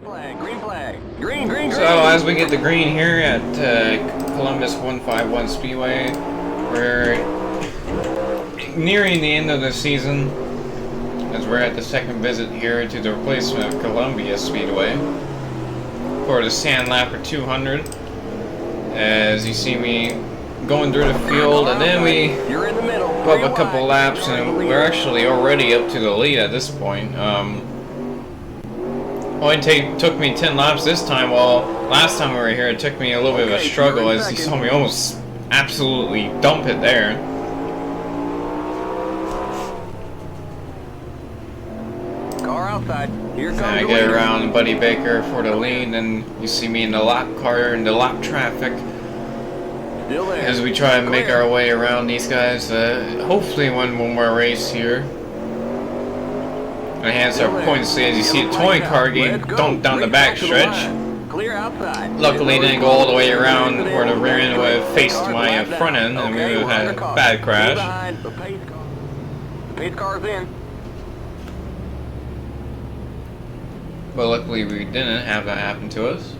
flag, green flag. Green, green, green. So as we get the green here at Columbus 151 Speedway, we're nearing the end of the season as we're at the second visit here to the replacement of Columbia Speedway for the Sandlapper 200. As you see me going through the field, and then we go up a couple laps, and we're actually already up to the lead at this point. Only took me 10 laps this time, while last time we were here it took me a little bit of a struggle, as you saw me almost absolutely dump it there. Car outside. Here comes I get around Buddy Baker for the lead, and you see me in the lap car in the lap traffic as we try and make our way around these guys. Hopefully win one more race here. Enhance our points lead. As you see a towing car getting dumped down the back stretch. Luckily didn't go all the way around where the rear end would have faced my front end, and we would have had a bad crash. The pace car's in. But luckily we didn't have that happen to us.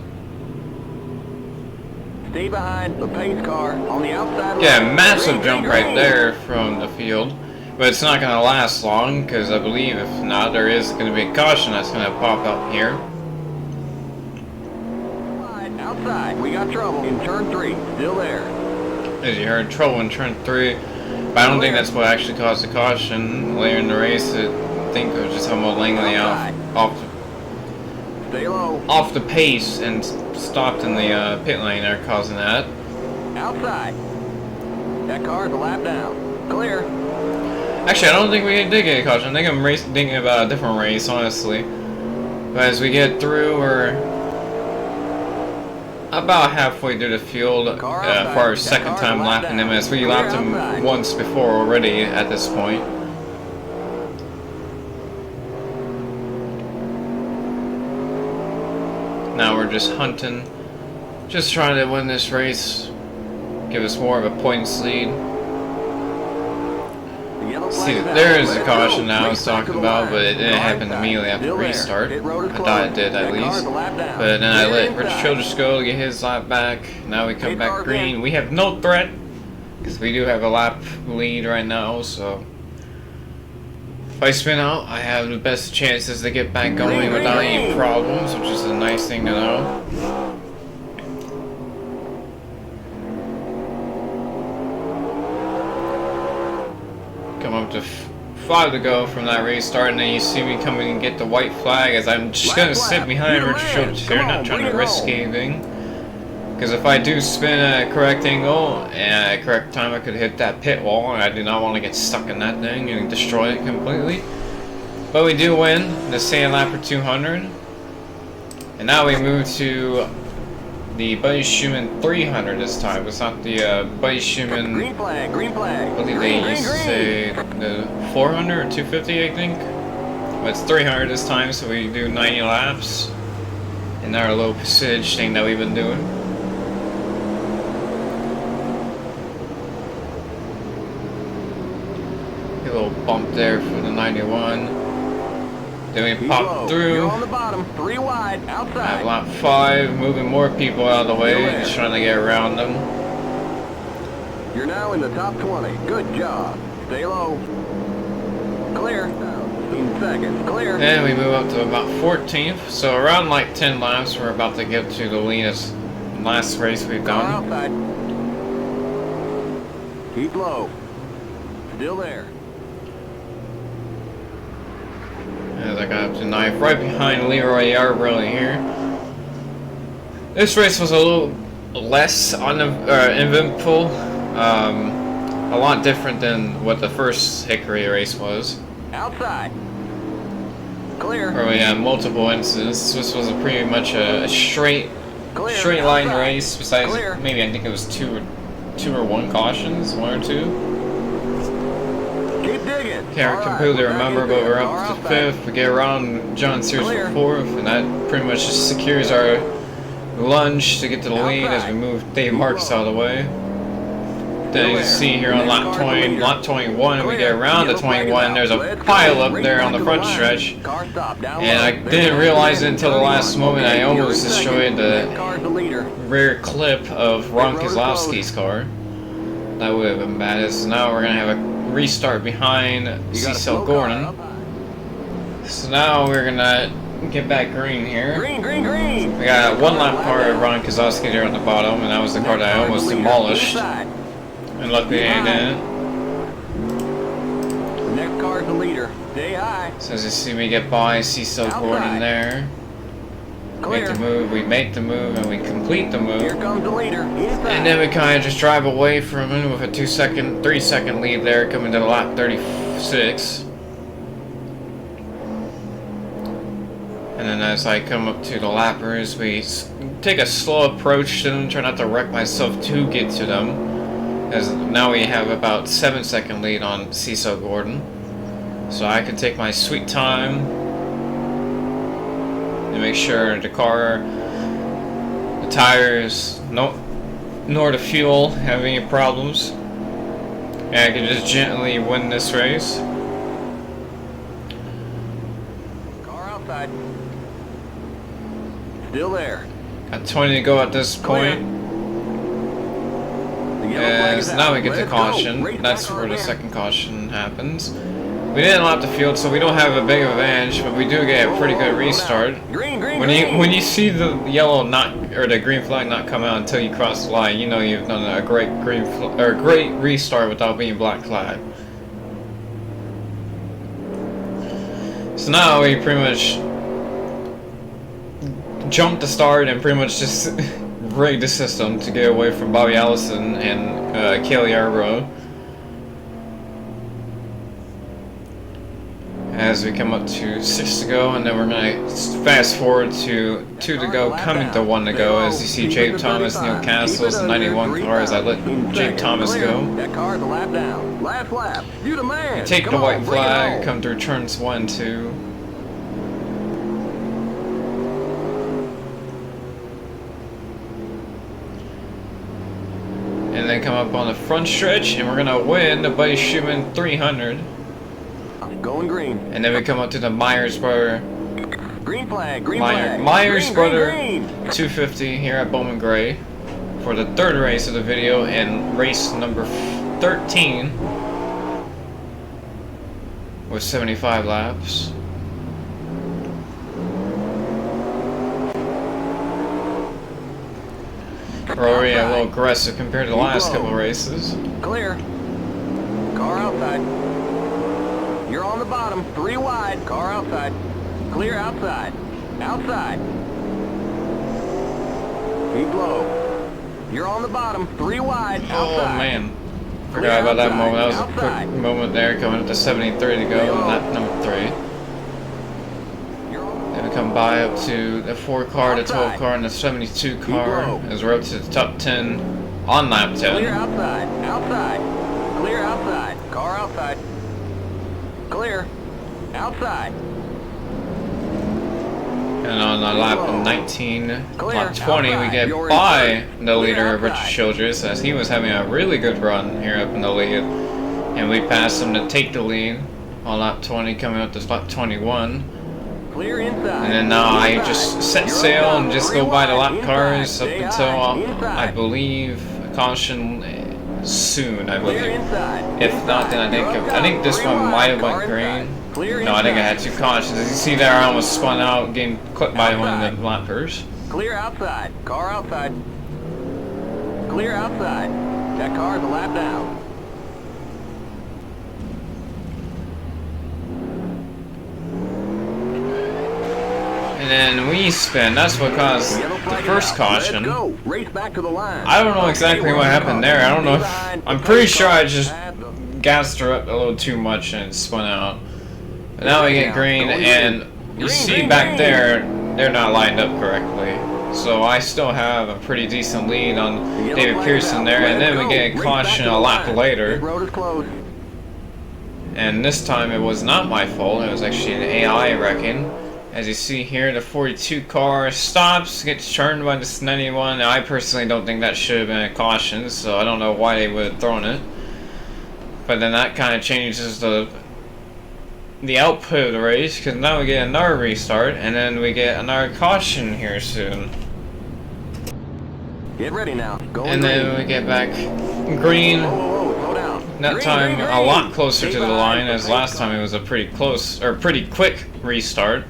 Stay behind the pace car on the outside. Yeah, massive jump right there from the field. But it's not going to last long, because I believe if not, there is going to be a caution that's going to pop up here. Outside, we got trouble in turn 3. Still there. As you heard, trouble in turn 3. But I don't think that's what actually caused the caution later in the race. I think it was just Humboldt Langley off the pace and stopped in the pit lane there, causing that. Outside. That car's a lap down. Clear. Actually, I don't think we did get a caution. I think I'm thinking about a different race, honestly. But as we get through, we're about halfway through the field for our second time lapping them, as we lapped them once before already at this point. Now we're just hunting, just trying to win this race, give us more of a points lead. See, there is the caution that I was talking about, but it didn't happen immediately after the restart. I thought it did at least. But then I let Rich Childress go to get his lap back. Now we come back green. We have no threat, because we do have a lap lead right now, so if I spin out, I have the best chances to get back going without any problems, which is a nice thing to know. Come up to 5 to go from that restart, and then you see me coming and get the white flag, as I'm just going to sit behind Richard Schultz here, not trying to risk anything. Because if I do spin at a correct angle and at a correct time, I could hit that pit wall, and I do not want to get stuck in that thing and destroy it completely. But we do win the Sandlapper 200. And now we move to the Buddy Shuman 300 this time. It's not the Buddy Shuman, Green flag, green flag. I believe they used to say the 400 or 250, I think. But it's 300 this time, so we do 90 laps. And our low percentage thing that we've been doing. A little bump there for the 91. Then we pop through. You're on the bottom, 3 wide, outside. At lap 5, moving more people out of the way, just trying to get around them. You're now in the top 20. Good job. Stay low. Clear. 15 seconds. Clear. And we move up to about 14th. So around like 10 laps, we're about to get to the leadest last race we've done. Outside. Keep low. Still there. As I got up to 9th, right behind Leroy Yarborough here. This race was a little less uneventful, a lot different than what the first Hickory race was. Outside. Clear. Where we had multiple incidents. This was pretty much a straight line race. Besides, maybe I think it was two or one cautions, 1 or 2. Can't completely remember, but we're up to 5th. We get around John Sears for 4th, and that pretty much just secures our lunge to get to the lead as we move Dave Marks out of the way. then you see here on lap 20, lap 21, we get around the 21, there's a pile up there on the front stretch, and I didn't realize it until the last moment. I almost destroyed the rear clip of Ron Kozlowski's car. That would have been bad. So now we're gonna have a restart behind Cecil Gordon. So now we're gonna get back green here. Green, green, green. We got a one lap car of Ron Kozlowski there on the bottom, and that was the car that I almost demolished. And luckily I didn't. Next car's the leader. Stay high. So as you see me get by Cecil Gordon there. Make the move, we make the move, and we complete the move. Here comes the leader. And then we kind of just drive away from him with a 3-second lead there, coming to the lap 36. And then as I come up to the lappers, we take a slow approach to them, try not to wreck myself to get to them. As now we have about 7-second lead on Cecil Gordon. So I can take my sweet time to make sure the car, the tires, nor the fuel have any problems. And I can just gently win this race. Car outside. Still there. Got 20 to go at this point. As now we get to caution. That's where the second caution happens. We didn't lap the field, so we don't have a big advantage, but we do get a pretty good restart. When you see the yellow or the green flag not come out until you cross the line, you know you've done a great great restart without being black flag. So now we pretty much jump the start and pretty much just rig the system to get away from Bobby Allison and Kelly Yarbrough. As we come up to 6 to go, and then we're going to fast forward to 2 to go, coming to 1 to go, as you see Jabe Thomas, Neil Castles, the 91 car, as I let Jabe Thomas go. That car's a lap down. Last lap. You the man. We take the white flag, come through turns 1 and 2. And then come up on the front stretch, and we're going to win the Buddy Shuman 300. Going green. And then we come up to the Myers brother. Green flag, green flag. Myers brother green. 250 here at Bowman Gray for the third race of the video and race number 13 with 75 laps. We're already a little aggressive compared to the last couple of races. Clear. Car outside. You're on the bottom, 3 wide, car outside. Clear outside. Outside. Keep low. You're on the bottom, 3 wide, outside. Oh man. Forgot about that moment. That was a quick moment there, coming up to 73 to go on lap number 3. Then we come by up to the 4 car, the 12 car, and the 72 car as we're up to the top 10 on lap 10. Clear outside. Outside. Clear outside. Car outside. Clear. Outside. And on lap 19, lap 20, we get by the leader, Richard Childress, as he was having a really good run here up in the lead. And we passed him to take the lead on lap 20, coming up to lap 21. Clear inside. And then now I just set sail and just go by the lap cars up until I believe caution soon, I believe. If not, then I think this one might have went green. No, I think I had 2 cautions. As you see there, I almost spun out, getting clipped by one of the lappers. Clear outside. Car outside. Clear outside. That car's a lap down. And then we spin. That's what caused the first caution. Race back to the line. I don't know exactly what happened there. I don't know if, I'm pretty sure I just gassed her up a little too much and it spun out. But now we get green, and you see back there, they're not lined up correctly. So I still have a pretty decent lead on David Pearson there, and then we get a caution a lap later. And this time it was not my fault, it was actually an AI wrecking. As you see here, the 42 car stops, gets turned by this 91. Now, I personally don't think that should have been a caution, so I don't know why they would have thrown it. But then that kind of changes the output of the race, because now we get another restart, and then we get another caution here soon. Get ready now. And then we get back green. Slow down. That time a lot closer to the line, as last time it was a pretty close, or pretty quick restart.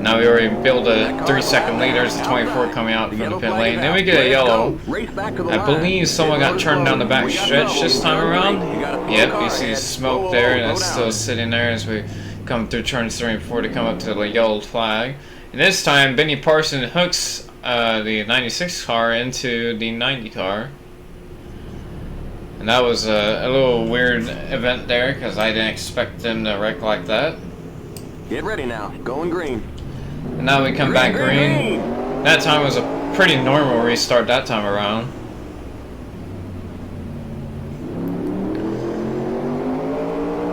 Now we already built a 3-second lead. There's the 24 coming out from the pit lane. Then we get a yellow. I believe someone got turned down the back stretch this time around. Yep, you see smoke there, and it's still sitting there as we come through turns 3 and 4 to come up to the yellow flag. And this time, Benny Parson hooks the 96 car into the 90 car. And that was a little weird event there, because I didn't expect them to wreck like that. Get ready now. Going green. And now we come back green. That time was a pretty normal restart that time around.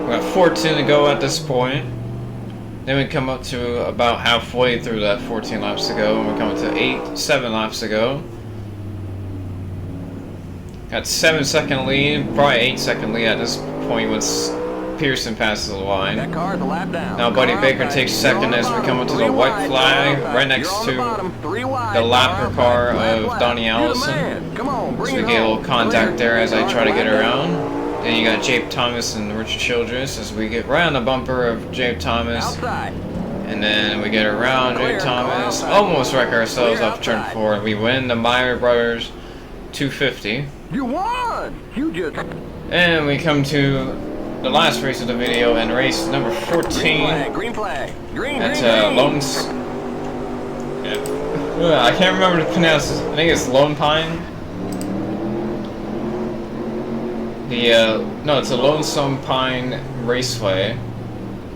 We got 14 to go at this point. Then we come up to about halfway through that 14 laps to go, and we're coming to 7 laps to go. Got 7-second lead, probably 8-second lead at this point once Pearson passes the line. That car's a lap down. Now Buddy Baker takes second as we come up to the white flag, right next to the lapper car of Donnie Allison. So we get a little contact there as I try to get around. Then you got Jabe Thomas and Richard Childress as we get right on the bumper of Jabe Thomas. And then we get around Jabe Thomas, almost wreck ourselves off turn 4. We win the Meyer Brothers 250. You won! You just... And we come to the last race of the video, and race number 14. Green flag. Green. That's Lone... Yeah. I can't remember to pronounce this. I think it's Lone Pine. No, it's a Lonesome Pine Raceway.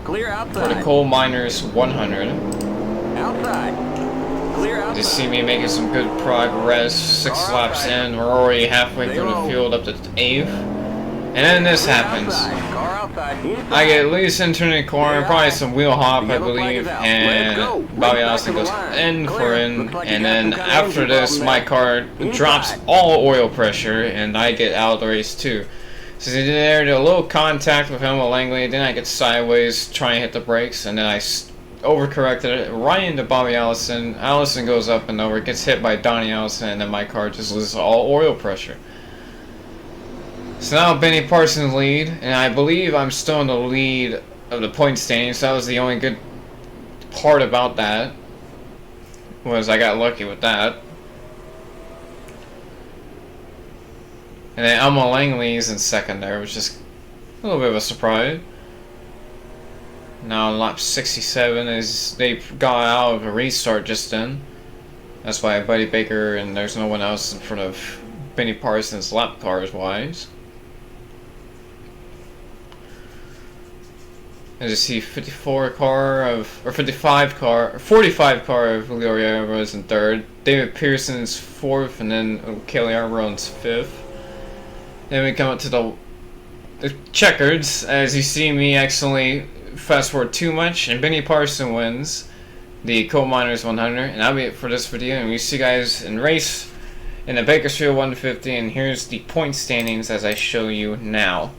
Clear outside. For the Coalminers 100. Outside. Clear outside. You see me making some good progress. 6 laps in, we're already halfway through the field up to 8th. And then this happens. I get at least into the corner, probably some wheel hop, I believe, and Bobby Allison goes in for in, and then after this, my car drops all oil pressure, and I get out of the race too. So there, did a little contact with Helmut Langley, then I get sideways, try and hit the brakes, and then I overcorrected it right into Bobby Allison. Allison goes up and over, gets hit by Donnie Allison, and then my car just loses all oil pressure. So now Benny Parsons lead, and I believe I'm still in the lead of the point standings. So that was the only good part about that, was I got lucky with that. And then Elmo Langley's in second there, which is a little bit of a surprise. Now on lap 67 is they got out of a restart just then. That's why Buddy Baker and there's no one else in front of Benny Parsons lap cars wise. As you see, 45 car of Leo Rivera's in third. David Pearson's fourth, and then Kelly Armstrong's fifth. Then we come up to the checkers. As you see me accidentally fast forward too much, and Benny Parson wins the Coalminers 100. And that'll be it for this video. And we see you guys in race in the Bakersfield 150. And here's the point standings as I show you now.